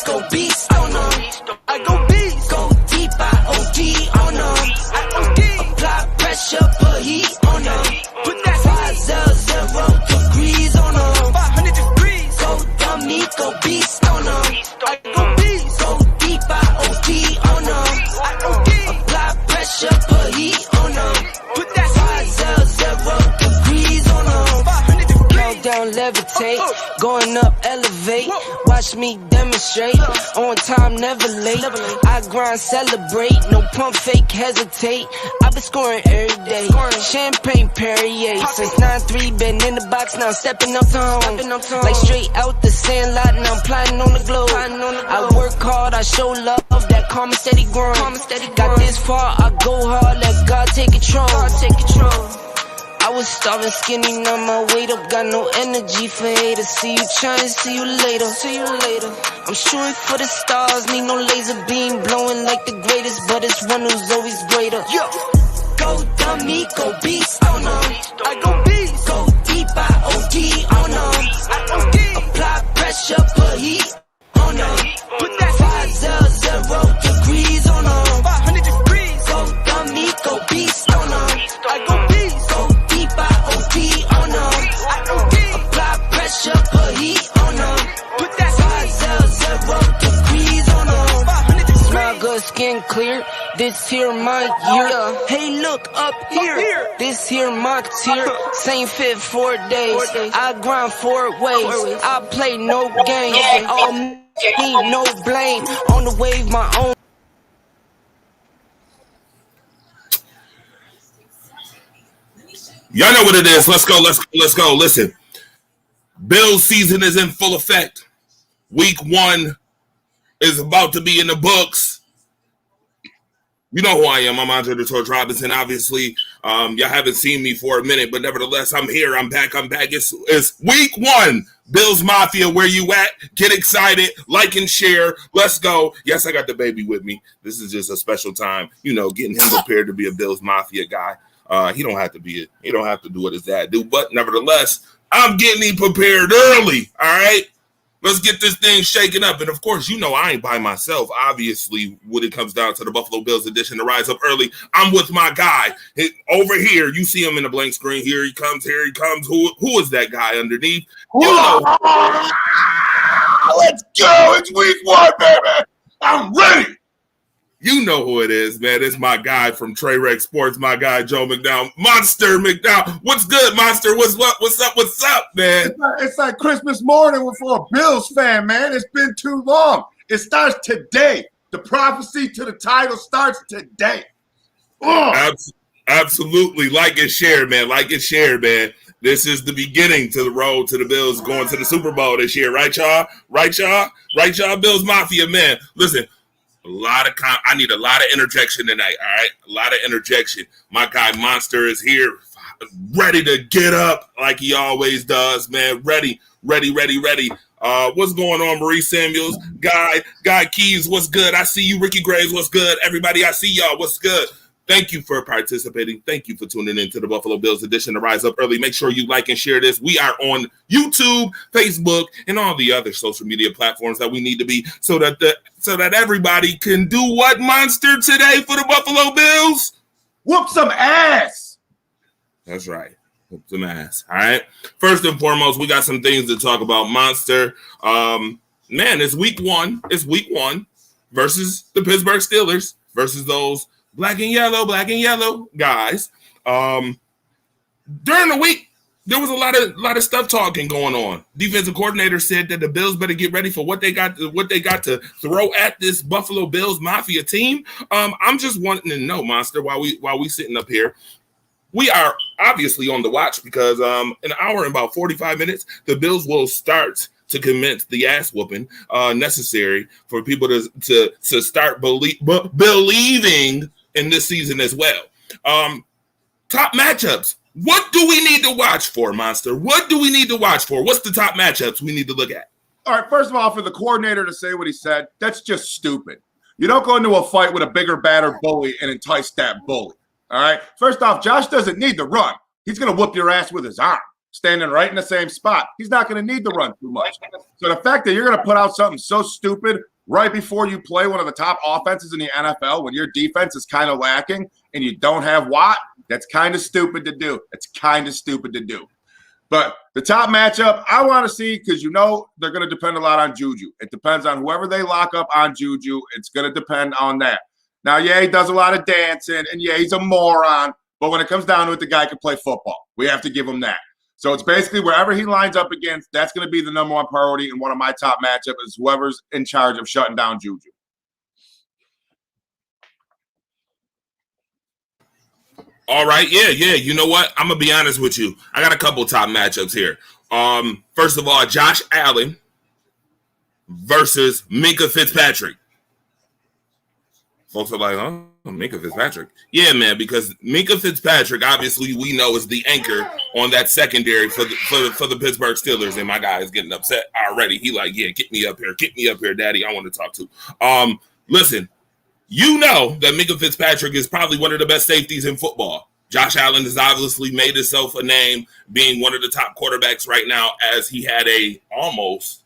Go beast on them. I go beast. Go deep, I OD on them. I OD. Apply pressure, put heat on them. Put that 500 degrees on them. 500 degrees. Go dummy, go beast on them. I go beast. Go deep, I OD on them. I OD. Apply pressure, put heat on them. Put that 500 degrees on them. 500 degrees. Countdown, levitate. Going up, elevate. Watch me demonstrate. On time, never late. I grind, celebrate. No pump, fake, hesitate. I've been scoring every day. Champagne Perrier. Since 9-3, been in the box, now I'm stepping up to home. Like straight out the sand lot, now I'm plotting on the globe. I work hard, I show love. That calm and steady grind. Got this far, I go hard. Let God take control. I was starving, skinny, now my weight up. Got no energy for haters. See you trying, see you later. I'm shooting for the stars, need no laser beam. Blowing like the greatest, but it's one who's always greater. Yo, go dummy, go beast on them. I go beast. Go deep, I OD on them. I OD. Apply pressure, put heat on them. Put that 500 degrees on them. 500 degrees. Go dummy, go beast on them. I go beast. Put heat on them. Put that 500 degrees on them. Smile good, skin clear. This here my year. Hey, look up here. This here my tier. Same fit 4 days. I grind 4 ways. I play no games. All me, no blame. On the wave, my own. Y'all know what it is. Let's go. Listen. Bills season is in full effect. Week 1 is about to be in the books. You know who I am. I'm Andre the Torch Robinson. Obviously, y'all haven't seen me for a minute, but nevertheless, I'm here. I'm back. It's week 1. Bills Mafia, where you at? Get excited. Like and share. Let's go. Yes, I got the baby with me. This is just a special time, getting him prepared to be a Bills Mafia guy. He don't have to be it. He don't have to do what his dad do, but nevertheless, I'm getting him prepared early, all right? Let's get this thing shaken up. And, of course, I ain't by myself. Obviously, when it comes down to the Buffalo Bills edition to Rise Up Early, I'm with my guy. Over here, you see him in the blank screen. Here he comes. Who is that guy underneath? Let's go. It's week 1, baby. I'm ready. You know who it is, man. It's my guy from Trey Rex Sports, my guy, Joe McDowell. Monster McDowell. What's good, Monster? What's up, man? It's like Christmas morning for a Bills fan, man. It's been too long. It starts today. The prophecy to the title starts today. Absolutely. Like and share, man. This is the beginning to the road to the Bills going to the Super Bowl this year. Right, y'all? Right, y'all? Bills Mafia, man. Listen. I need a lot of interjection tonight, all right? A lot of interjection. My guy Monster is here, ready to get up like he always does, man. Ready. What's going on, Marie Samuels? Guy Keys, what's good? I see you. Ricky Graves, what's good? Everybody, I see y'all. What's good? Thank you for participating. Thank you for tuning in to the Buffalo Bills edition of Rise Up Early. Make sure you like and share this. We are on YouTube, Facebook, and all the other social media platforms that we need to be so that everybody can do what, Monster, today for the Buffalo Bills? Whoop some ass. That's right. Whoop some ass. All right. First and foremost, we got some things to talk about, Monster. Man, it's week 1. It's week 1 versus the Pittsburgh Steelers versus those black and yellow guys. During the week, there was a lot of stuff talking going on. Defensive coordinator said that the Bills better get ready for what they got to throw at this Buffalo Bills Mafia team. I'm just wanting to know, Monster, while we sitting up here, we are obviously on the watch because an hour and about 45 minutes, the Bills will start to commence the ass whooping necessary for people to start believing in this season as well. Top matchups. What do we need to watch for, Monster? What do we need to watch for? What's the top matchups we need to look at? All right, first of all, for the coordinator to say what he said, that's just stupid. You don't go into a fight with a bigger, badder bully and entice that bully. All right? First off, Josh doesn't need to run. He's going to whoop your ass with his arm, standing right in the same spot. He's not going to need to run too much. So the fact that you're going to put out something so stupid right before you play one of the top offenses in the NFL, when your defense is kind of lacking and you don't have Watt, that's kind of stupid to do. It's kind of stupid to do. But the top matchup I want to see, because they're going to depend a lot on Juju. It depends on whoever they lock up on Juju. It's going to depend on that. Now, yeah, he does a lot of dancing, and yeah, he's a moron. But when it comes down to it, the guy can play football. We have to give him that. So it's basically wherever he lines up against, that's going to be the number one priority. And one of my top matchups is whoever's in charge of shutting down Juju. All right, yeah. You know what? I'm gonna be honest with you. I got a couple top matchups here. First of all, Josh Allen versus Minkah Fitzpatrick. Folks are like, "Oh, Minkah Fitzpatrick." Yeah, man, because Minkah Fitzpatrick, obviously, we know is the anchor on that secondary for the Pittsburgh Steelers. And my guy is getting upset already. He like, yeah, get me up here, Daddy. I want to talk to. Listen. You know that Minkah Fitzpatrick is probably one of the best safeties in football. Josh Allen has obviously made himself a name being one of the top quarterbacks right now, as he had a almost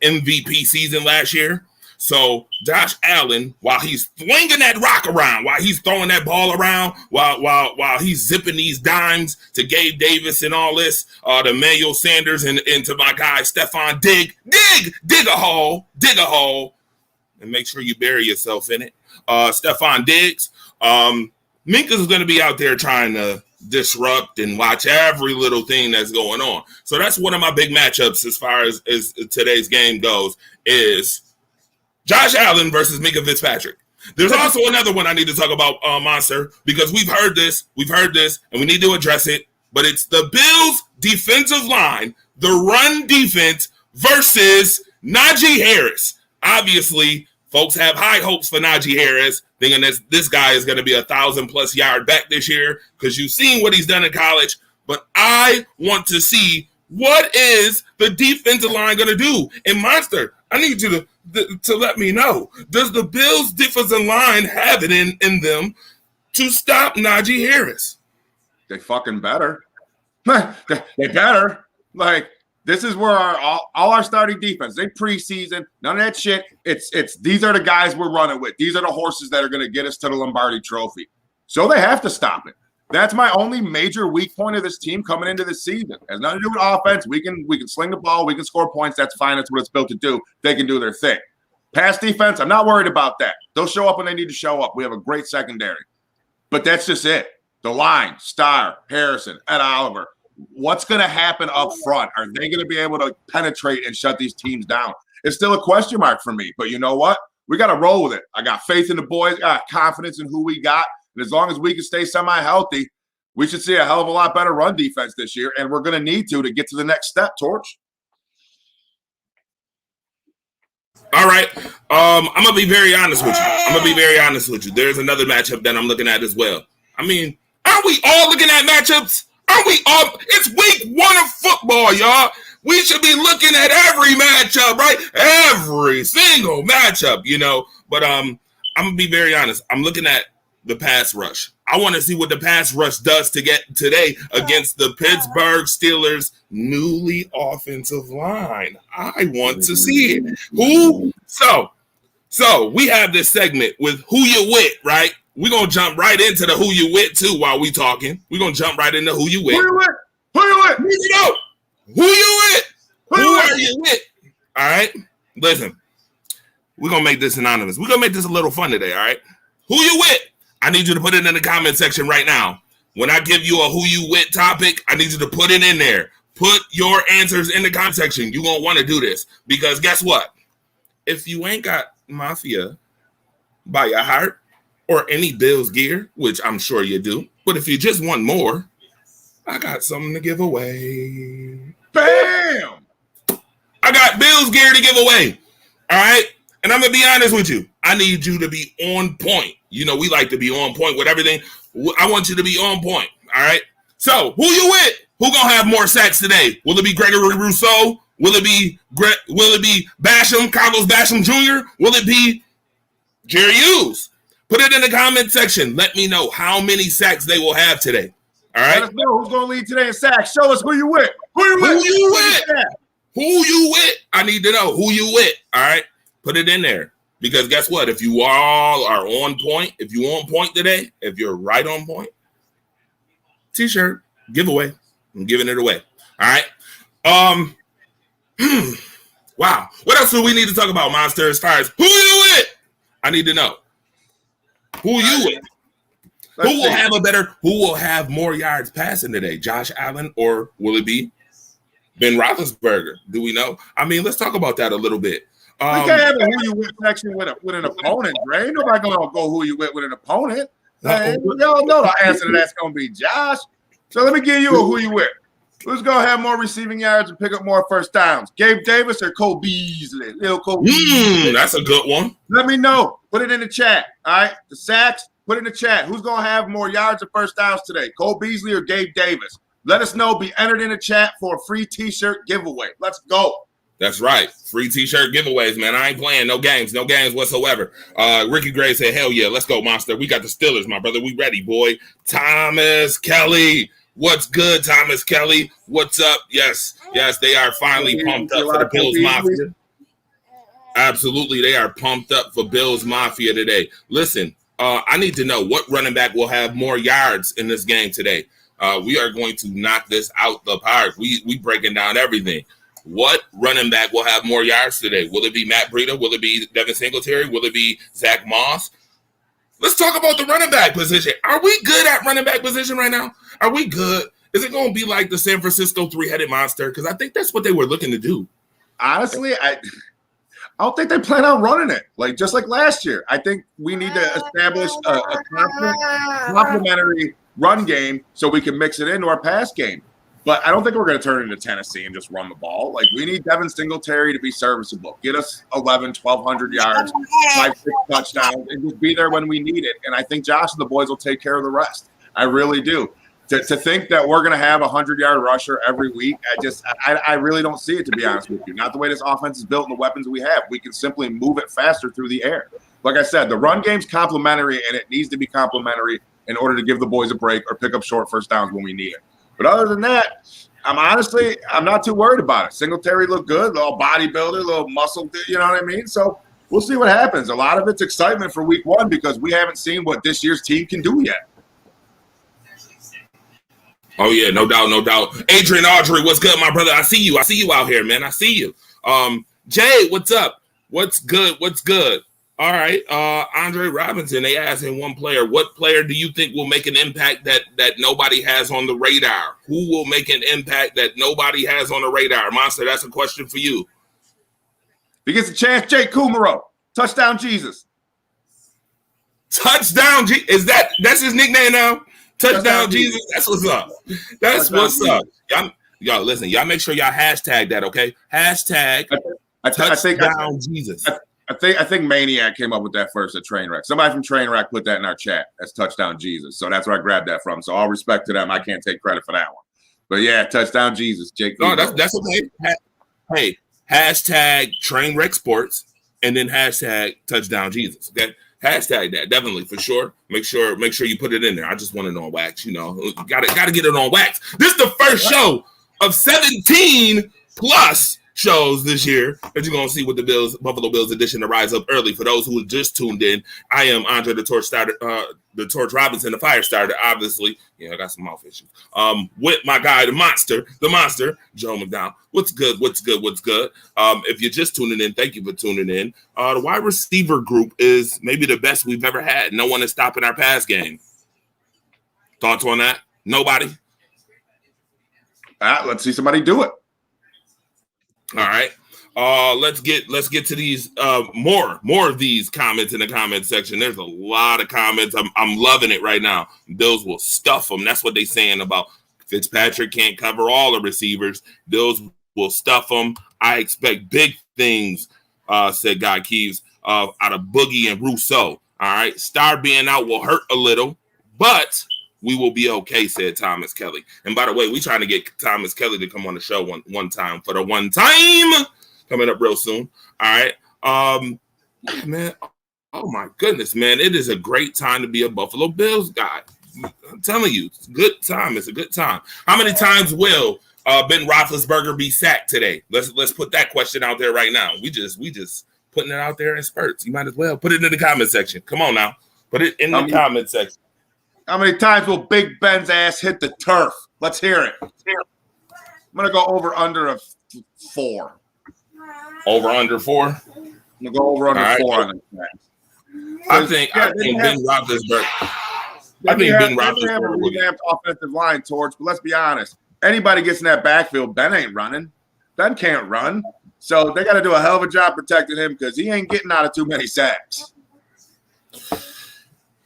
MVP season last year. So Josh Allen, while he's flinging that rock around, while he's throwing that ball around, while he's zipping these dimes to Gabe Davis and all this, to Emmanuel Sanders and to my guy Stephon Diggs, dig a hole, and make sure you bury yourself in it. Stephon Diggs. Minkah's going to be out there trying to disrupt and watch every little thing that's going on. So that's one of my big matchups as far as today's game goes, is Josh Allen versus Minkah Fitzpatrick. There's also another one I need to talk about, Monster, because we've heard this, and we need to address it, but it's the Bills' defensive line, the run defense versus Najee Harris. Obviously, folks have high hopes for Najee Harris, thinking that this guy is going to be 1,000+ yard back this year, because you've seen what he's done in college. But I want to see, what is the defensive line going to do? And Monster, I need you to let me know, does the Bills' defensive line have it in them to stop Najee Harris? They fucking better. They better. Like, this is where all our starting defense, they preseason, none of that shit. It's these are the guys we're running with. These are the horses that are going to get us to the Lombardi Trophy. So they have to stop it. That's my only major weak point of this team coming into this season. It has nothing to do with offense. We can sling the ball. We can score points. That's fine. That's what it's built to do. They can do their thing. Pass defense, I'm not worried about that. They'll show up when they need to show up. We have a great secondary. But that's just it. The line, Starr, Harrison, Ed Oliver. What's going to happen up front? Are they going to be able to penetrate and shut these teams down? It's still a question mark for me. But you know what? We got to roll with it. I got faith in the boys. I got confidence in who we got. And as long as we can stay semi-healthy, we should see a hell of a lot better run defense this year. And we're going to need to get to the next step, Torch. All right. I'm going to be very honest with you. There's another matchup that I'm looking at as well. I mean, aren't we all looking at matchups? Aren't we all? It's week 1 of football, y'all. We should be looking at every matchup, right? Every single matchup, But I'm going to be very honest. I'm looking at the pass rush. I want to see what the pass rush does to get today against the Pittsburgh Steelers' newly offensive line. I want to see it. So we have this segment with Who You With, right? We're going to jump right into the Who You With, too, while we talking. We're going to jump right into Who You With. Who you with? Who you with? Who you with? Who are you with? All right? Listen, we're going to make this anonymous. We're going to make this a little fun today, all right? Who you with? I need you to put it in the comment section right now. When I give you a Who You With topic, I need you to put it in there. Put your answers in the comment section. You're going to want to do this because guess what? If you ain't got Mafia by your heart or any Bills gear, which I'm sure you do, but if you just want more, I got something to give away. Bam! I got Bills gear to give away. All right? And I'm going to be honest with you. I need you to be on point. We like to be on point with everything. I want you to be on point. All right? So, who you with? Who going to have more sacks today? Will it be Gregory Rousseau? Will it be Basham, Carlos Basham Jr.? Will it be Jerry Hughes? Put it in the comment section. Let me know how many sacks they will have today. All right. Let us know who's going to lead today in sacks. Show us who you with. Who you with? Who you with? I need to know who you with. All right. Put it in there. Because guess what? If you all are on point, if you're on point today, if you're right on point, T-shirt giveaway. I'm giving it away. All right. Wow. What else do we need to talk about, Monster? As far as who you with? I need to know. Who you with? Who will have more yards passing today? Josh Allen, or will it be Ben Roethlisberger? Do we know? I mean, let's talk about that a little bit. We can't have a who you with section with an opponent, Dre. Ain't nobody gonna go who you with an opponent. Y'all know the answer to that's gonna be Josh. So let me give you a who you with. Who's gonna have more receiving yards and pick up more first downs? Gabe Davis or Cole Beasley? Little Cole Beasley. That's a good one. Let me know. Put it in the chat. All right. The sacks, put it in the chat. Who's gonna have more yards and first downs today? Cole Beasley or Gabe Davis? Let us know. Be entered in the chat for a free T-shirt giveaway. Let's go. That's right. Free T-shirt giveaways, man. I ain't playing no games whatsoever. Ricky Gray said, hell yeah, let's go, Monster. We got the Steelers, my brother. We ready, boy. Thomas Kelly. What's good, Thomas Kelly? What's up? Yes, they are finally pumped up for the Bills Mafia. Absolutely, they are pumped up for Bills Mafia today. Listen, I need to know what running back will have more yards in this game today. We are going to knock this out the park. We breaking down everything. What running back will have more yards today? Will it be Matt Breida? Will it be Devin Singletary? Will it be Zach Moss? Let's talk about the running back position. Are we good at running back position right now? Are we good? Is it going to be like the San Francisco three-headed monster? Because I think that's what they were looking to do. Honestly, I don't think they plan on running it just like last year. I think we need to establish a complementary run game so we can mix it into our pass game. But I don't think we're going to turn it into Tennessee and just run the ball. We need Devin Singletary to be serviceable. Get us 1,200 yards, 5-6 touchdowns, and just be there when we need it. And I think Josh and the boys will take care of the rest. I really do. To think that we're going to have a 100-yard rusher every week, I really don't see it, to be honest with you. Not the way this offense is built and the weapons we have. We can simply move it faster through the air. Like I said, the run game's complementary, and it needs to be complementary in order to give the boys a break or pick up short first downs when we need it. But other than that, I'm not too worried about it. Singletary looked good, little bodybuilder, little muscle, you know what I mean? So we'll see what happens. A lot of it's excitement for week one because we haven't seen what this year's team can do yet. Oh, yeah, no doubt. Adrian Audrey, what's good, my brother? I see you out here, man. I see you. Jay, what's up? What's good? All right, Andre Robinson, they asked in one player, what player do you think will make an impact that nobody has on the radar? Who will make an impact that nobody has on the radar? Monster, that's a question for you. If he gets a chance, Jake Kumaro, touchdown Jesus. Touchdown Jesus, that's his nickname now? Touchdown Jesus, that's what's up. That's what's up. Y'all, listen, y'all make sure y'all hashtag that, okay? Hashtag touchdown Jesus. I think Maniac came up with that first at Trainwreck. Somebody from Trainwreck put that in our chat. That's touchdown Jesus. So that's where I grabbed that from. So all respect to them. I can't take credit for that one. But yeah, touchdown Jesus. Jake. No, that's okay. Hey, hashtag Trainwreck Sports and then hashtag touchdown Jesus. Okay. Hashtag that definitely for sure. Make sure you put it in there. I just want it on wax. Gotta get it on wax. This is the first show of 17 plus shows this year that you're gonna see with the Buffalo Bills edition to rise up early. For those who just tuned in, I am Andre the Torch Robinson, the fire starter. Obviously, I got some mouth issues. With my guy, the monster, Joe McDonald. What's good? If you're just tuning in, thank you for tuning in. The wide receiver group is maybe the best we've ever had. No one is stopping our pass game. Thoughts on that? Nobody. Let's see somebody do it. All right. Let's get to these more of these comments in the comment section. There's a lot of comments. I'm loving it right now. Bills will stuff them. That's what they're saying about Fitzpatrick can't cover all the receivers. Bills will stuff them. I expect big things, said Guy Keeves, out of Boogie and Rousseau. All right. Star being out will hurt a little, but we will be okay, said Thomas Kelly. And by the way, we trying to get Thomas Kelly to come on the show one time for the one time coming up real soon. All right. Man. Oh my goodness, man. It is a great time to be a Buffalo Bills guy. I'm telling you, it's a good time. It's a good time. How many times will Ben Roethlisberger be sacked today? Let's put that question out there right now. We just putting it out there in spurts. You might as well put it in the comment section. Come on now, put it in the comment section. How many times will Big Ben's ass hit the turf? Let's hear it. I'm gonna go over under a 4. Over under 4. I'm gonna go over under 4 on this. I think Ben Roethlisberger. I think Ben Roethlisberger will have offensive line torch, but let's be honest. Anybody gets in that backfield, Ben ain't running. Ben can't run. So they got to do a hell of a job protecting him because he ain't getting out of too many sacks.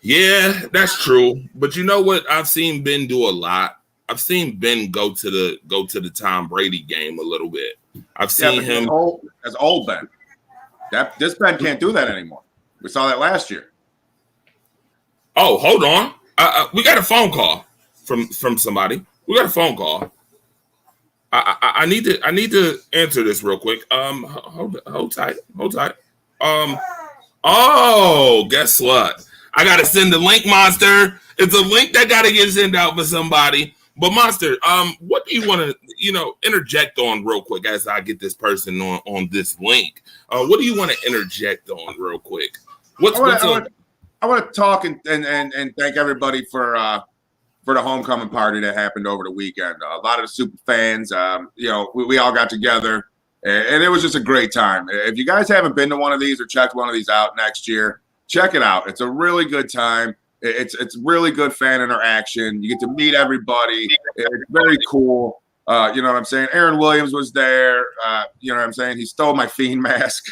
Yeah, that's true. But you know what? I've seen Ben do a lot. I've seen Ben go to the Tom Brady game a little bit. I've seen him. That's old Ben. This Ben can't do that anymore. We saw that last year. Oh, hold on. We got a phone call from somebody. We got a phone call. I need to answer this real quick. Hold tight. Guess what? I gotta send the link, Monster. It's a link that gotta get sent out for somebody. But Monster, what do you want to, interject on real quick as I get this person on this link? What do you want to interject on real quick? I want to talk and thank everybody for the homecoming party that happened over the weekend. A lot of the super fans, we all got together, and it was just a great time. If you guys haven't been to one of these or checked one of these out next year, check it out. It's a really good time. It's really good fan interaction. You get to meet everybody. It's very cool. You know what I'm saying? Aaron Williams was there. You know what I'm saying? He stole my Fiend mask.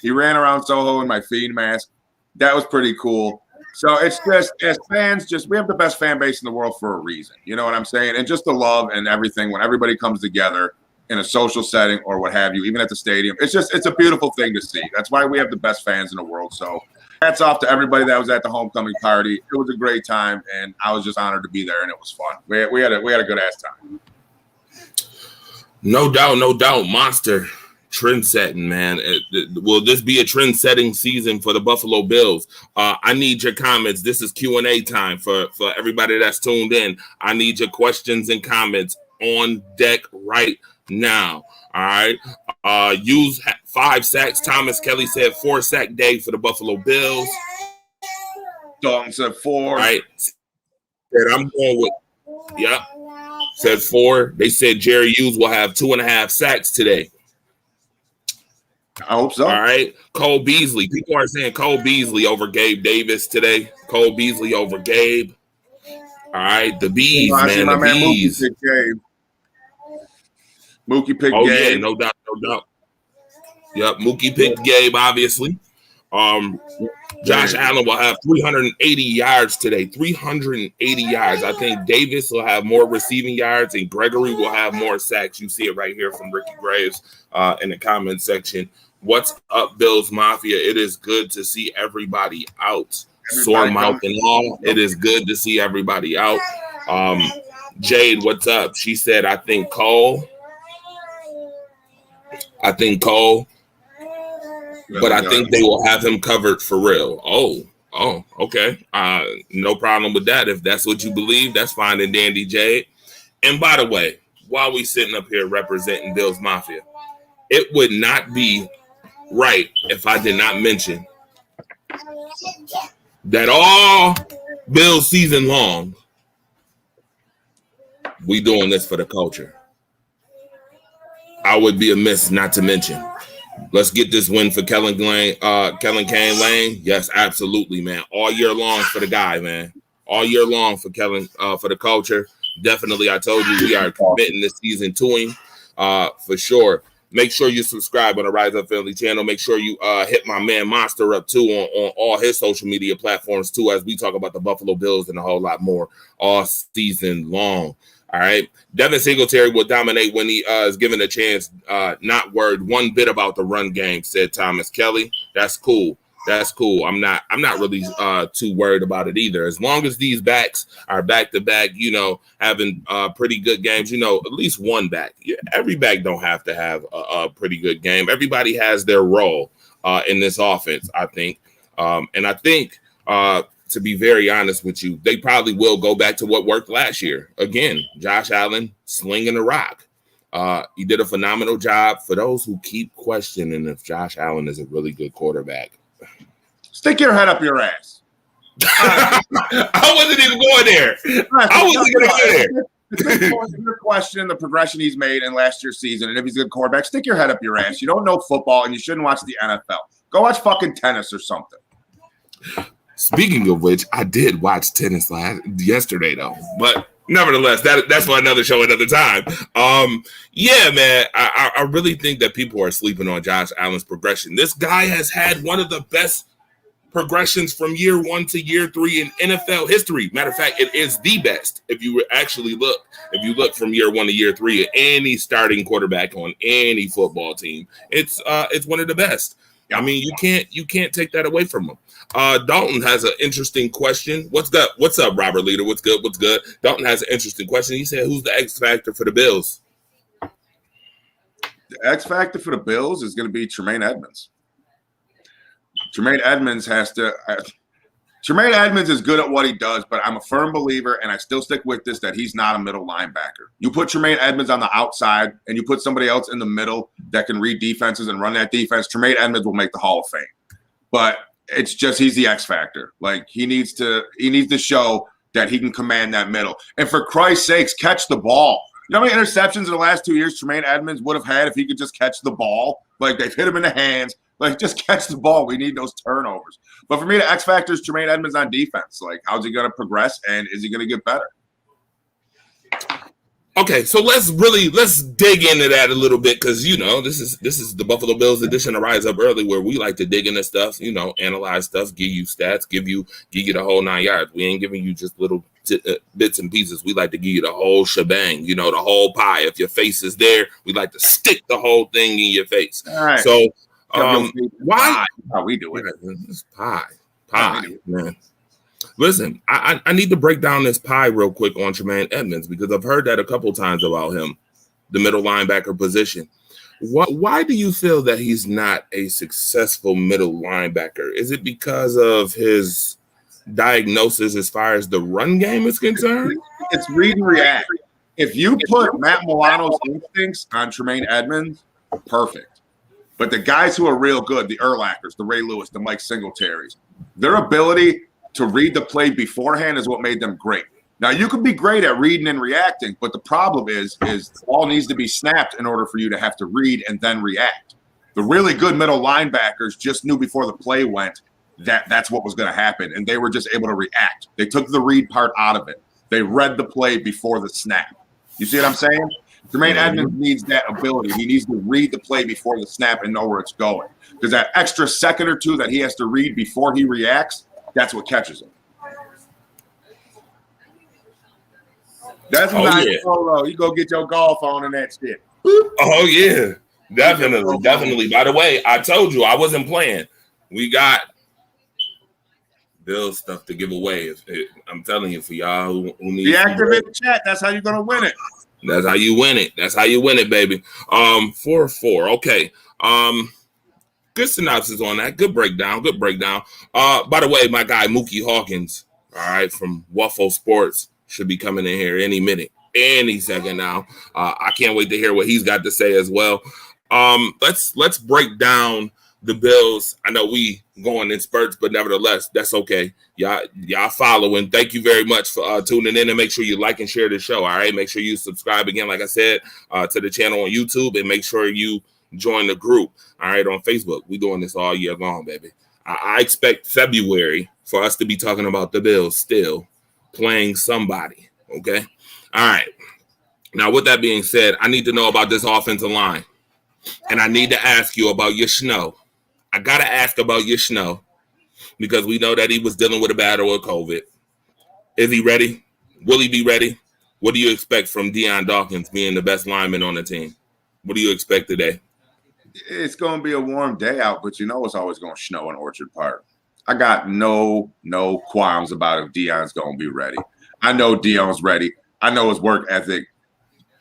He ran around Soho in my Fiend mask. That was pretty cool. So it's just, as fans, we have the best fan base in the world for a reason. You know what I'm saying? And just the love and everything when everybody comes together in a social setting or what have you, even at the stadium. It's a beautiful thing to see. That's why we have the best fans in the world. So hats off to everybody that was at the homecoming party. It was a great time, and I was just honored to be there, and it was fun. We had a good ass time. No doubt, Monster. Trend setting, man. Will this be a trend setting season for the Buffalo Bills? I need your comments. This is Q&A time for everybody that's tuned in. I need your questions and comments on deck right now. All right. Use 5 sacks. Thomas Kelly said 4 sack day for the Buffalo Bills. Dalton said 4. All right. Said I'm going with. Yep. Said 4. They said Jerry Hughes will have 2.5 sacks today. I hope so. All right. Cole Beasley. People are saying Cole Beasley over Gabe Davis today. Cole Beasley over Gabe. All right. The Bees, man. The Bees. Mookie picked Gabe. Oh, yeah. No doubt. Yep. Mookie picked Gabe, obviously. Josh Allen will have 380 yards today. 380 yards. I think Davis will have more receiving yards and Gregory will have more sacks. You see it right here from Ricky Graves in the comment section. What's up, Bills Mafia? It is good to see everybody out. Sore mouth and all. It is good to see everybody out. Jade, what's up? She said, I think Cole. But I think they will have him covered for real. Oh, okay. No problem with that. If that's what you believe, that's fine and dandy, Jade. And by the way, while we sitting up here representing Bills Mafia, it would not be right if I did not mention that all Bills season long, we doing this for the culture. I would be amiss not to mention. Let's get this win for Kellen Kane Lane. Yes, absolutely, man. All year long for the guy, man. All year long for Kellen, for the culture. Definitely, I told you we are committing this season to him for sure. Make sure you subscribe on the Rise Up Family channel. Make sure you hit my man Monster up too on all his social media platforms too, as we talk about the Buffalo Bills and a whole lot more all season long. All right. Devin Singletary will dominate when he is given a chance. Not worried one bit about the run game, said Thomas Kelly. That's cool. I'm not really too worried about it either. As long as these backs are back to back, having pretty good games, at least one back. Every back don't have to have a pretty good game. Everybody has their role in this offense, I think. And I think to be very honest with you, they probably will go back to what worked last year. Again, Josh Allen slinging the rock. He did a phenomenal job. For those who keep questioning if Josh Allen is a really good quarterback, stick your head up your ass. I wasn't even going there. I wasn't going to go there. You're questioning the progression he's made in last year's season, and if he's a good quarterback, stick your head up your ass. You don't know football, and you shouldn't watch the NFL. Go watch fucking tennis or something. Speaking of which, I did watch tennis yesterday, though. But nevertheless, that's for another show, another time. Yeah, man, I really think that people are sleeping on Josh Allen's progression. This guy has had one of the best progressions from year 1 to year 3 in NFL history. Matter of fact, it is the best. If you look from year 1 to year 3 at any starting quarterback on any football team, it's one of the best. I mean, you can't take that away from him. Dalton has an interesting question. What's up, Robert Leader? What's good? Dalton has an interesting question. He said, "Who's the X factor for the Bills?" The X factor for the Bills is going to be Tremaine Edmonds. Tremaine Edmonds is good at what he does, but I'm a firm believer, and I still stick with this, that he's not a middle linebacker. You put Tremaine Edmonds on the outside, and you put somebody else in the middle that can read defenses and run that defense, Tremaine Edmonds will make the Hall of Fame. But it's just he's the X factor. Like he needs to show that he can command that middle. And for Christ's sakes, catch the ball. You know how many interceptions in the last 2 years Tremaine Edmonds would have had if he could just catch the ball? Like they've hit him in the hands. Like, just catch the ball. We need those turnovers. But for me, the X factor is Tremaine Edmonds on defense. Like, how's he going to progress, and is he going to get better? Okay, so let's dig into that a little bit, because this is the Buffalo Bills edition of Rise Up Early, where we like to dig into stuff, analyze stuff, give you stats, give you the whole 9 yards. We ain't giving you just little bits and pieces. We like to give you the whole shebang, the whole pie. If your face is there, we like to stick the whole thing in your face. All right. So. Why? How we do it? It's pie, man. Listen, I need to break down this pie real quick on Tremaine Edmonds, because I've heard that a couple times about him, the middle linebacker position. Why do you feel that he's not a successful middle linebacker? Is it because of his diagnosis as far as the run game is concerned? It's read and react. If you put Matt Milano's instincts on Tremaine Edmonds, perfect. But the guys who are real good, the Urlachers, the Ray Lewis, the Mike Singletaries, their ability to read the play beforehand is what made them great. Now, you can be great at reading and reacting, but the problem is the ball needs to be snapped in order for you to have to read and then react. The really good middle linebackers just knew before the play went that that's what was going to happen, and they were just able to react. They took the read part out of it. They read the play before the snap. You see what I'm saying? Tremaine Edmonds needs that ability. He needs to read the play before the snap and know where it's going. Because that extra second or two that he has to read before he reacts, that's what catches him. That's nice polo. You go get your golf on and that shit. Oh, yeah. Definitely. By the way, I told you I wasn't playing. We got Bill stuff to give away. I'm telling you, for y'all who need deactivate the chat. That's how you're going to win it. That's how you win it, baby. 4-4. Okay. Good synopsis on that. Good breakdown. By the way, my guy Mookie Hawkins, all right, from Waffle Sports, should be coming in here any minute, any second now. I can't wait to hear what he's got to say as well. Let's break down the Bills. I know we going in spurts, but nevertheless, that's okay. Y'all following. Thank you very much for tuning in, and make sure you like and share the show. All right, make sure you subscribe again, like I said, to the channel on YouTube, and make sure you join the group. All right, on Facebook. We doing this all year long, baby. I expect February for us to be talking about the Bills still playing somebody. Okay. All right. Now, with that being said, I need to know about this offensive line, and I need to ask you about your Snow. I got to ask about your Snow, because we know that he was dealing with a battle with COVID. Is he ready? Will he be ready? What do you expect from Deion Dawkins being the best lineman on the team? What do you expect today? It's going to be a warm day out, but it's always going to snow in Orchard Park. I got no qualms about if Deion's going to be ready. I know Deion's ready. I know his work ethic.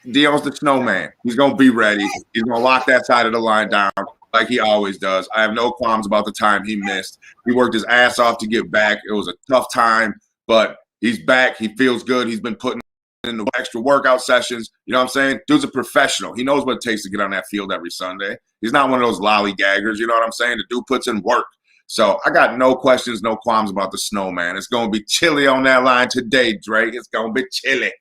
Deion's the snowman. He's going to be ready. He's going to lock that side of the line down. like he always does. I have no qualms about the time he missed. He worked his ass off to get back. It was a tough time, but he's back. He feels good. He's been putting in the extra workout sessions. You know what I'm saying? Dude's a professional. He knows what it takes to get on that field every Sunday. He's not one of those lollygaggers. You know what I'm saying? The dude puts in work. So I got no questions, no qualms about the snowman. It's going to be chilly on that line today, Drake. It's going to be chilly.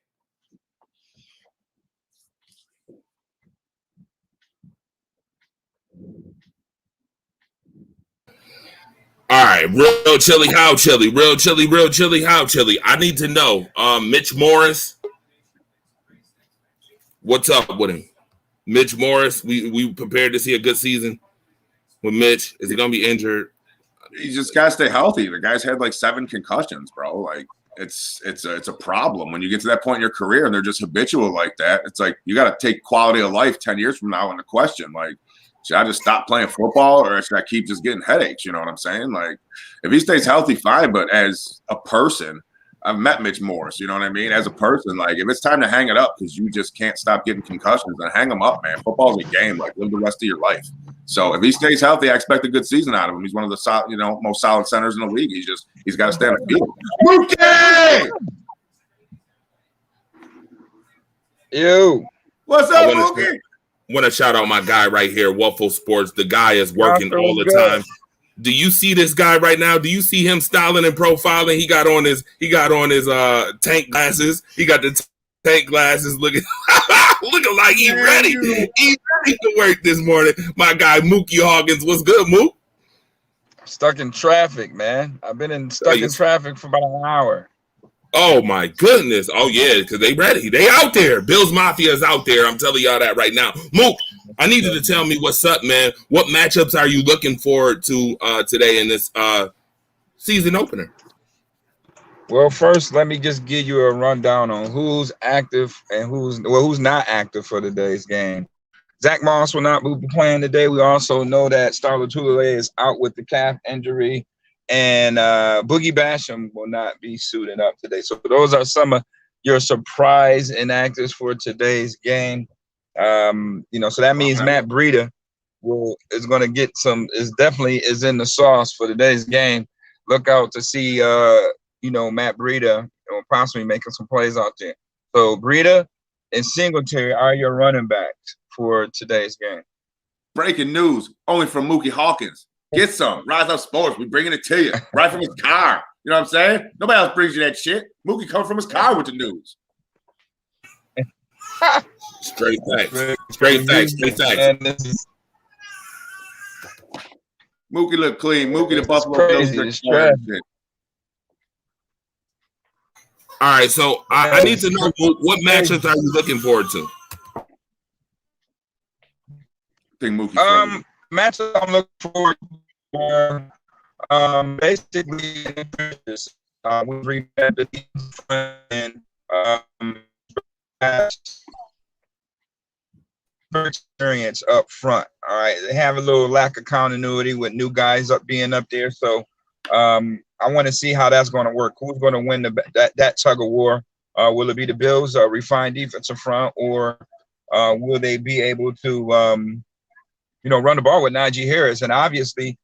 All right, real chilly, how chilly? Real chilly, how chilly? I need to know, Mitch Morris, what's up with him? Mitch Morris, we prepared to see a good season with Mitch. Is he going to be injured? You just got to stay healthy. The guy's had like 7 concussions, bro. Like it's a problem when you get to that point in your career and they're just habitual like that. It's like you got to take quality of life 10 years from now into question. Like, should I just stop playing football or should I keep just getting headaches? You know what I'm saying? Like, if he stays healthy, fine. But as a person, I've met Mitch Morris. You know what I mean? As a person, like, if it's time to hang it up because you just can't stop getting concussions, then hang them up, man. Football's a game. Like, live the rest of your life. So if he stays healthy, I expect a good season out of him. He's one of the most solid centers in the league. He's got to stay on the field. Mookie! Yo, What's up, Mookie? Want to shout out my guy right here, Waffle Sports. The guy is working all the time. Do you see this guy right now? Do you see him styling and profiling? He got on his tank glasses. He got the tank glasses looking like he's ready. He's ready to work this morning. My guy Mookie Hawkins. What's good, Mook? stuck in traffic, man. I've been stuck in traffic for about an hour. Oh my goodness! Oh yeah, because they ready. They out there. Bills Mafia is out there. I'm telling y'all that right now. Mook, I need you to tell me what's up, man. What matchups are you looking forward to today in this season opener? Well, first, let me just give you a rundown on who's active and who's not active for today's game. Zach Moss will not be playing today. We also know that Star Lotulelei is out with the calf injury. And Boogie Basham will not be suited up today. So those are some of your surprise inactives for today's game. So that means Matt Breida is going to get is in the sauce for today's game. Look out to see Matt Breida possibly making some plays out there. So Breida and Singletary are your running backs for today's game. Breaking news, only from Mookie Hawkins. Get some. Rise Up Sports. We bringing it to you right from his car. You know what I'm saying? Nobody else brings you that shit. Mookie comes from his car with the news. Straight facts. Straight facts. Mookie look clean. Mookie the Buffalo Bills. All right, so I need to know what matchups are you looking forward to? I think Mookie. Matchup I'm looking forward to basically we read the and experience up front. All right, they have a little lack of continuity with new guys being up there, so I want to see how that's going to work. Who's going to win that tug of war? Will it be the Bills' refined defensive front, or will they be able to run the ball with Najee Harris? And obviously,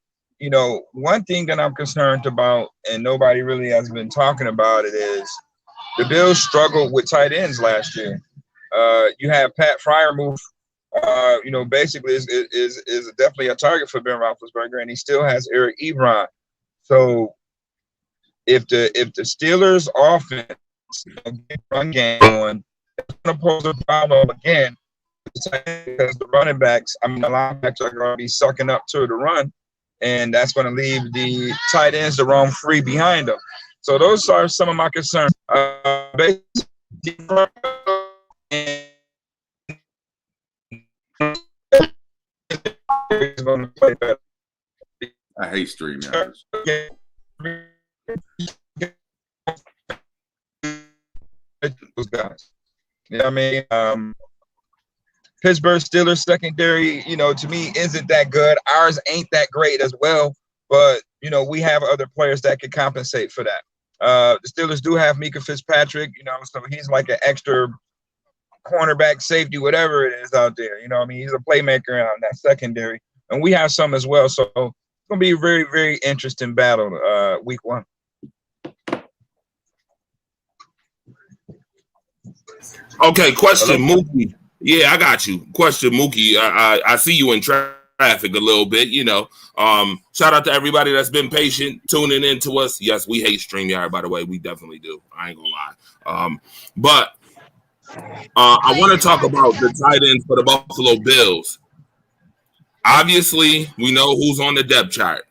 one thing that I'm concerned about, and nobody really has been talking about it, is the Bills struggled with tight ends last year. You have Pat Freiermuth, basically is definitely a target for Ben Roethlisberger, and he still has Eric Ebron. So if the Steelers' offense run game going, it's going to pose a problem again. Because the running backs, the linebackers are going to be sucking up to the run, and that's going to leave the tight ends to roam free behind them. So those are some of my concerns. I hate streaming. Those guys. You know what I mean? Pittsburgh Steelers secondary, to me, isn't that good. Ours ain't that great as well, but, we have other players that can compensate for that. The Steelers do have Mika Fitzpatrick, so he's like an extra cornerback, safety, whatever it is out there. He's a playmaker on that secondary. and we have some as well. So it's gonna be a very, very interesting battle, week 1. Okay, question, Hello? Mookie. Yeah, I got you. Question, Mookie. I see you in traffic a little bit, you know. Shout out to everybody that's been patient tuning in to us. Yes, we hate StreamYard, by the way. We definitely do. I ain't gonna lie. But I want to talk about the tight ends for the Buffalo Bills. Obviously, we know who's on the depth chart.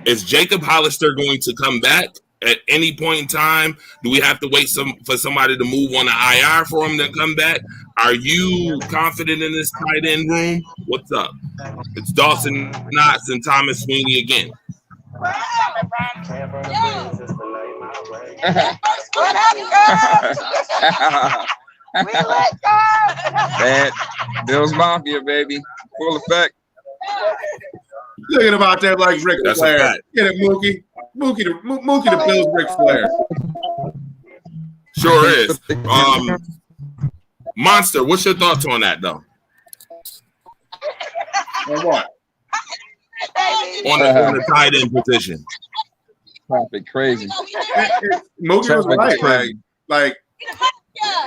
Is Jacob Hollister going to come back at any point in time? Do we have to wait for somebody to move on the IR for him to come back? Are you confident in this tight end room? What's up? It's Dawson Knox and Thomas Sweeney again. Man, Bills Mafia, baby, full effect. Thinking about that like Ric That's a Flair. fact. Get it, Mookie. Mookie the Bills, Ric Flair. Sure is. Monster, what's your thoughts on that, though? On what? On the tight end position. Traffic crazy. Mookie was Traffic right. is crazy. Like,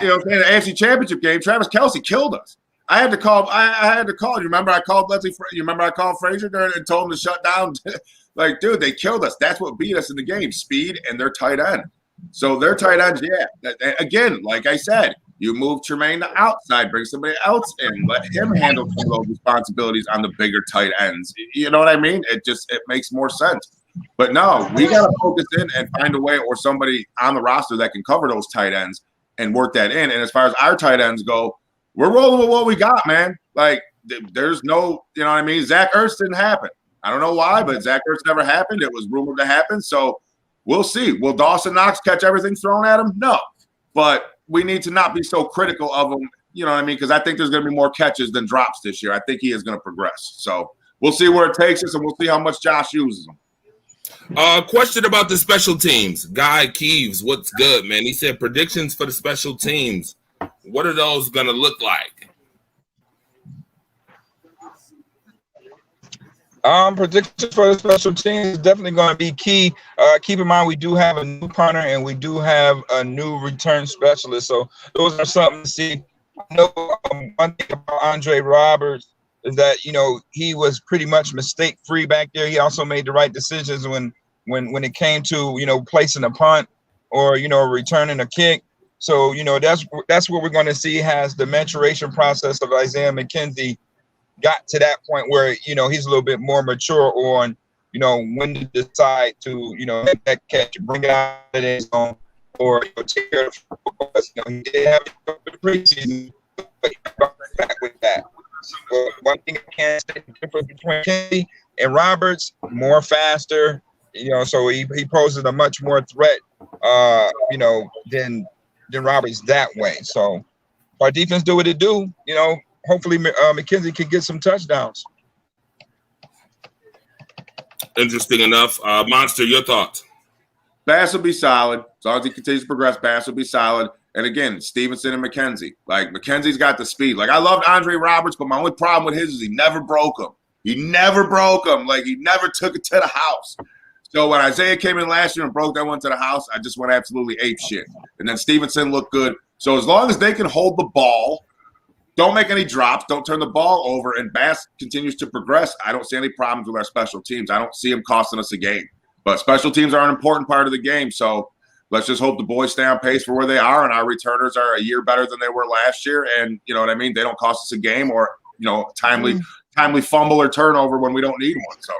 you know, in the AFC Championship game, Travis Kelce killed us. I had to call. You remember I called Leslie? You remember I called Frazier there and told him to shut down? Like, dude, they killed us. That's what beat us in the game: speed and their tight end. So their tight ends, yeah. Again, like I said, you move Tremaine to outside, bring somebody else in, let him handle some of those responsibilities on the bigger tight ends. You know what I mean? It makes more sense. But no, we got to focus in and find a way, or somebody on the roster that can cover those tight ends and work that in. And as far as our tight ends go, we're rolling with what we got, man. Like, there's no, you know what I mean? Zach Ertz didn't happen. I don't know why, but Zach Ertz never happened. It was rumored to happen. So we'll see. Will Dawson Knox catch everything thrown at him? No. But we need to not be so critical of him, you know what I mean? Because I think there's going to be more catches than drops this year. I think he is going to progress. So we'll see where it takes us, and we'll see how much Josh uses him. Question about the special teams. Guy Keeves, what's good, man? He said predictions for the special teams. What are those going to look like? Predictions for the special teams is definitely going to be key. Keep in mind, we do have a new punter and we do have a new return specialist. So those are something to see. I know one thing about Andre Roberts is that, you know, he was pretty much mistake-free back there. He also made the right decisions when it came to, you know, placing a punt or, you know, returning a kick. So, you know, that's what we're going to see. Has the maturation process of Isaiah McKenzie got to that point where, you know, he's a little bit more mature on, you know, when to decide to, you know, make that catch, bring it out of the end zone, or, you know, take care of the football. You know, he did have the preseason, but he got back with that. So one thing I can't say the difference between Kennedy and Roberts, more faster, you know, so he poses a much more threat, you know, than Roberts that way. So if our defense do what it do, you know, hopefully McKenzie can get some touchdowns. Interesting enough. Monster, your thoughts? Bass will be solid. As long as he continues to progress, Bass will be solid. And again, Stevenson and McKenzie. Like, McKenzie's got the speed. Like, I loved Andre Roberts, but my only problem with his is he never broke him. He never broke him. Like, he never took it to the house. So when Isaiah came in last year and broke that one to the house, I just went absolutely ape shit. And then Stevenson looked good. So as long as they can hold the ball, don't make any drops, don't turn the ball over, and Bass continues to progress, I don't see any problems with our special teams. I don't see them costing us a game. But special teams are an important part of the game. So let's just hope the boys stay on pace for where they are, and our returners are a year better than they were last year. And you know what I mean? They don't cost us a game or, you know, timely fumble or turnover when we don't need one. So.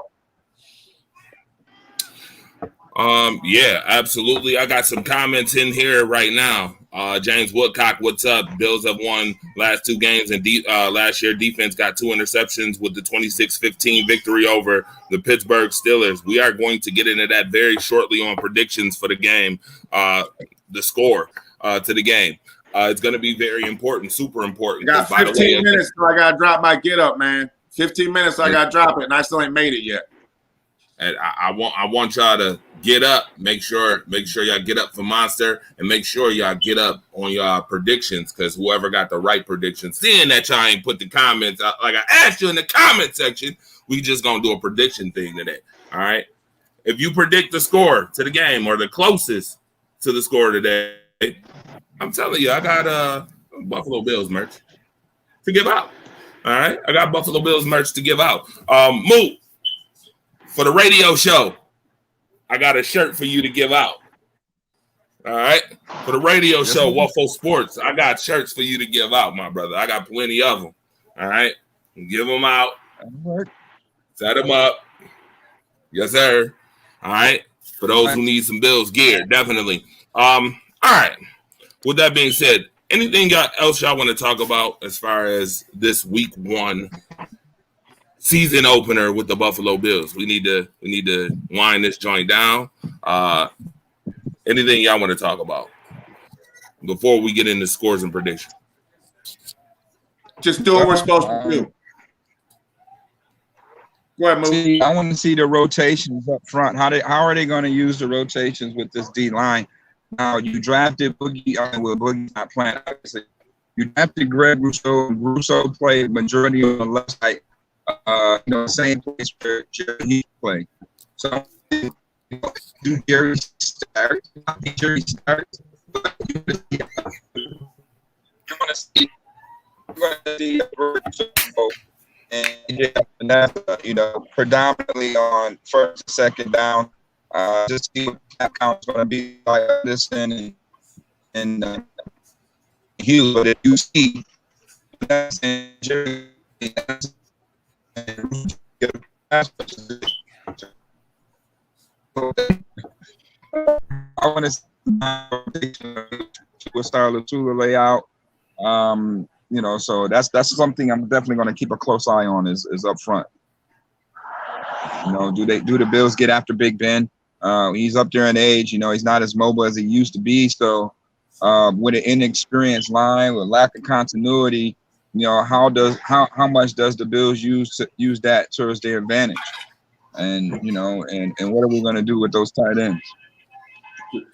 Yeah, absolutely. I got some comments in here right now. James Woodcock, what's up? Bills have won last 2 games, and last year defense got 2 interceptions with the 26-15 victory over the Pittsburgh Steelers. We are going to get into that very shortly on predictions for the game, the score to the game. It's going to be very important, super important. I got 15 minutes, so I got to drop my get up, man. 15 minutes, I got to drop it, and I still ain't made it yet. And I want y'all to get up. Make sure y'all get up for Monster, and make sure y'all get up on y'all predictions, because whoever got the right predictions, seeing that y'all ain't put the comments out, like I asked you in the comment section, we just gonna do a prediction thing today. All right. If you predict the score to the game or the closest to the score today, I'm telling you, I got Buffalo Bills merch to give out. All right. I got Buffalo Bills merch to give out. Moot, for the radio show, I got a shirt for you to give out. All right. For the radio show, Waffle Sports, I got shirts for you to give out, my brother. I got plenty of them. All right. Give them out. Set them up. Yes, sir. All right. For those who need some Bills gear, definitely. All right. With that being said, anything else y'all want to talk about as far as this week 1 season opener with the Buffalo Bills? We need to wind this joint down. Anything y'all want to talk about before we get into scores and predictions? Just do what we're supposed to do. Go ahead, Moot. I want to see the rotations up front. How are they going to use the rotations with this D line? Now, you drafted Boogie. Well, Boogie's not playing, obviously. You drafted Greg Rousseau. Rousseau played majority on the left side. Same place where Jerry played. So, do Jerry start? Jerry starts. You want to see Rousseau. And that's, predominantly on first and second down. Just see what that count's going to be like this and Hughes. But if you see that's I want to see what style of Tula layout. So that's something I'm definitely going to keep a close eye on is up front. Do the Bills get after Big Ben? He's up there in age. He's not as mobile as he used to be. So with an inexperienced line, with lack of continuity, how much does the Bills use that towards their advantage? And what are we going to do with those tight ends?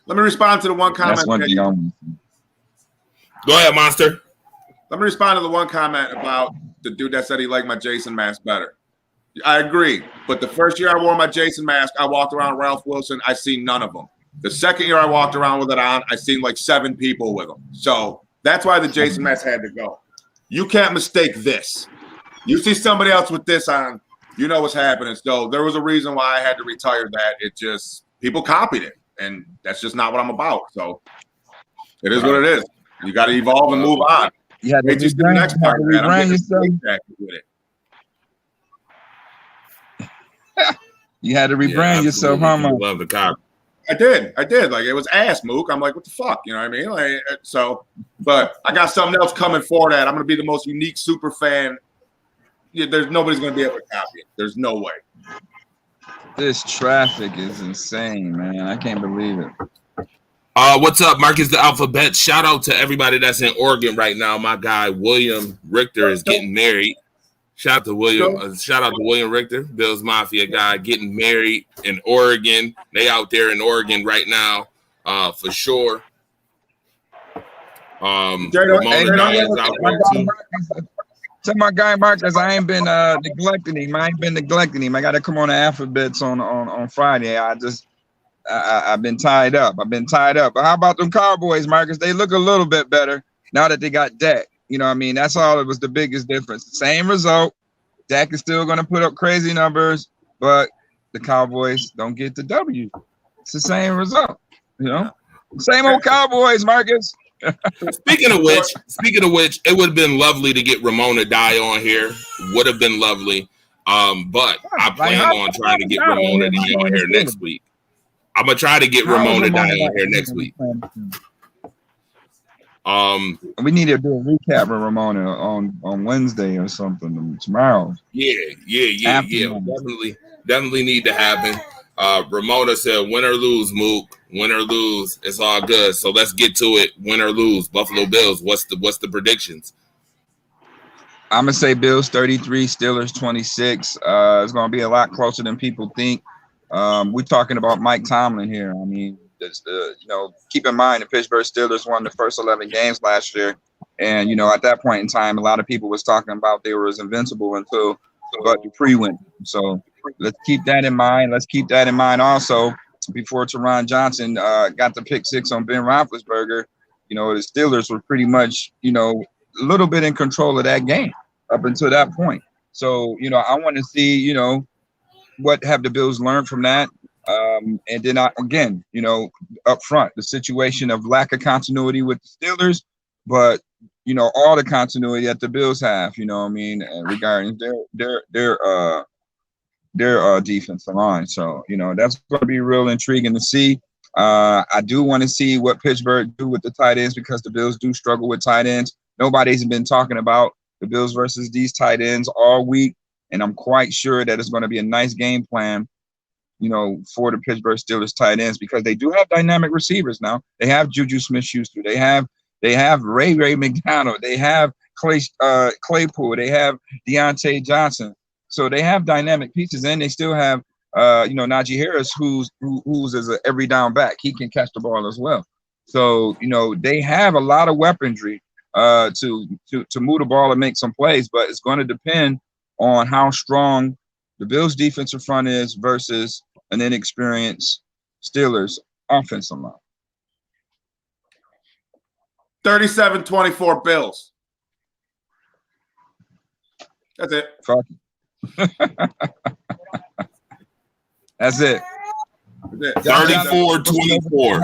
Let me respond to the one comment. That's one thing Go ahead, Monster. Let me respond to the one comment about the dude that said he liked my Jason mask better. I agree. But the first year I wore my Jason mask, I walked around Ralph Wilson. I seen none of them. The second year I walked around with it on, I seen like 7 people with them. So that's why the Jason mask had to go. You can't mistake this. You see somebody else with this on, you know what's happening. So there was a reason why I had to retire that. It just, people copied it. And that's just not what I'm about. So it is what it is. You got to evolve and move on. You had to rebrand yourself. You had to rebrand yourself, huh, man? Love the cop. I did. Like, it was ass, Mook. I'm like, what the fuck? You know what I mean? Like, but I got something else coming for that. I'm going to be the most unique super fan. There's nobody's going to be able to copy it. There's no way. This traffic is insane, man. I can't believe it. What's up, Marcus the Alphabet? Shout out to everybody that's in Oregon right now. My guy William Richter is getting married. Shout out to William Richter, Bills Mafia guy, getting married in Oregon. They out there in Oregon right now, for sure. Tell my guy Marcus, I ain't been neglecting him. I got to come on the Alphabets on Friday. I've been tied up. But how about them Cowboys, Marcus? They look a little bit better now that they got Dak. That's all. It was the biggest difference. Same result. Dak is still going to put up crazy numbers, but the Cowboys don't get the W. It's the same result. Same old Cowboys, Marcus. Speaking of which, it would have been lovely to get Ramona Dye on here. Would have been lovely. But I plan on trying to get Ramona Dye on here next week. I'm gonna try to get Ramona Dye on here next week. We need to do a recap of Ramona on Wednesday or something tomorrow. Yeah. Definitely need to happen. Ramona said, "Win or lose, Mook. Win or lose, it's all good. So let's get to it. Win or lose, Buffalo Bills. What's the predictions?" I'm gonna say Bills 33, Steelers 26. It's gonna be a lot closer than people think. We're talking about Mike Tomlin here. I mean, keep in mind the Pittsburgh Steelers won the first 11 games last year. And, at that point in time, a lot of people was talking about they were invincible until Bud Dupree went. So let's keep that in mind. Let's keep that in mind also before Teron Johnson got the pick 6 on Ben Roethlisberger. The Steelers were pretty much, a little bit in control of that game up until that point. So, I want to see, what have the Bills learned from that? And then, again, up front, the situation of lack of continuity with the Steelers, but all the continuity that the Bills have, regarding their defensive line. So, that's going to be real intriguing to see. I do want to see what Pittsburgh do with the tight ends because the Bills do struggle with tight ends. Nobody's been talking about the Bills versus these tight ends all week, and I'm quite sure that it's going to be a nice game plan, for the Pittsburgh Steelers tight ends because they do have dynamic receivers now. They have Juju Smith-Schuster. They have Ray McDonald. They have Claypool. They have Deontay Johnson. So they have dynamic pieces, and they still have Najee Harris, who's as an every down back. He can catch the ball as well. So they have a lot of weaponry to move the ball and make some plays, but it's going to depend on how strong the Bills' defensive front is versus an inexperienced Steelers offensive line. 37-24 Bills. That's it. Fuck. That's it. 34-24.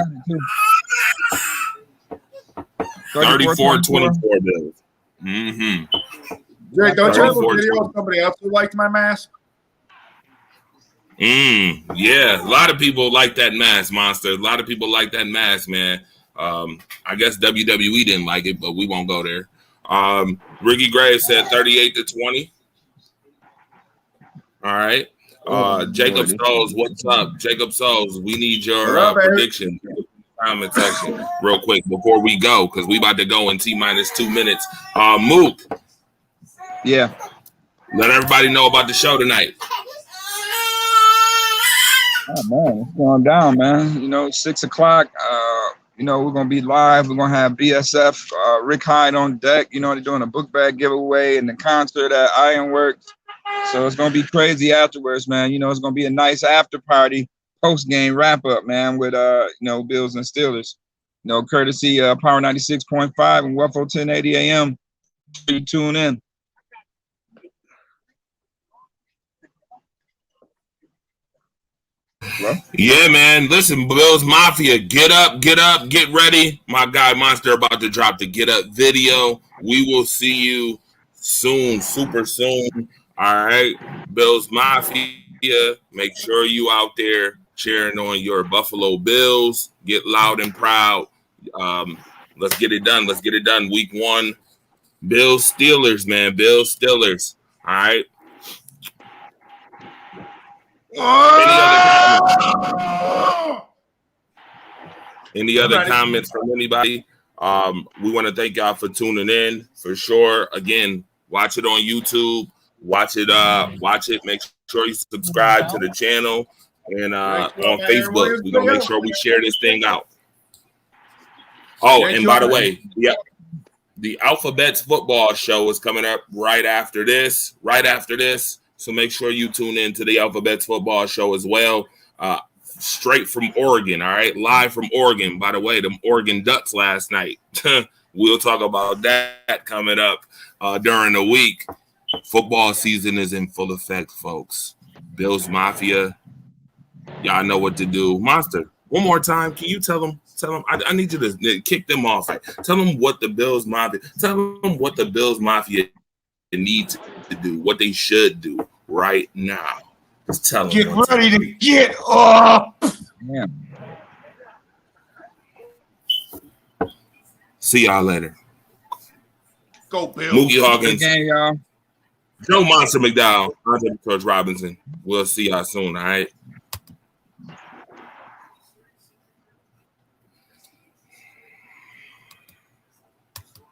34-24 Bills. Mm-hmm. Drake, don't you have a video of somebody else who liked my mask? Yeah, a lot of people like that mask, Monster. A lot of people like that mask, man. I guess WWE didn't like it, but we won't go there. Ricky Graves said 38-20. All right. Jacob Souls, what's up? Jacob Souls, we need your prediction in the comment section real quick before we go, because we about to go in T-minus 2 minutes. Mook. Yeah. Let everybody know about the show tonight. Oh, man, it's going down, man. 6 o'clock. We're going to be live. We're going to have BSF, Rick Hyde on deck. They're doing a book bag giveaway and the concert at Ironworks. So it's going to be crazy afterwards, man. It's going to be a nice after party, post-game wrap-up, man, with, Bills and Steelers. Courtesy Power 96.5 and WFO 1080 AM. Tune in. Hello? Yeah, man. Listen, Bills Mafia, get up, get ready. My guy Monster about to drop the Get Up video. We will see you soon, super soon. All right, Bills Mafia, make sure you out there cheering on your Buffalo Bills. Get loud and proud. Let's get it done. Let's get it done. Week 1, Bills Steelers, man. Bills Steelers. All right. Any other comments from anybody? We want to thank y'all for tuning in for sure. Again, watch it on YouTube. Watch it. Make sure you subscribe to the channel and on Facebook. We're gonna make sure we share this thing out. Oh, and by the way, the Alphabets football show is coming up right after this. So make sure you tune in to the Alphabets football show as well. Straight from Oregon, all right? Live from Oregon. By the way, them Oregon Ducks last night. We'll talk about that coming up during the week. Football season is in full effect, folks. Bills Mafia, y'all know what to do. Monster, one more time, can you tell them? I need you to kick them off. Tell them what the Bills Mafia. Tell them what the Bills Mafia need to do, what they should do right now. Just tell them. Get ready to get up. Yeah. See y'all later. Go Bills. Mookie Hawkins. Game, y'all. Joe Monster McDowell. I'm Coach Robinson. We'll see y'all soon, all right?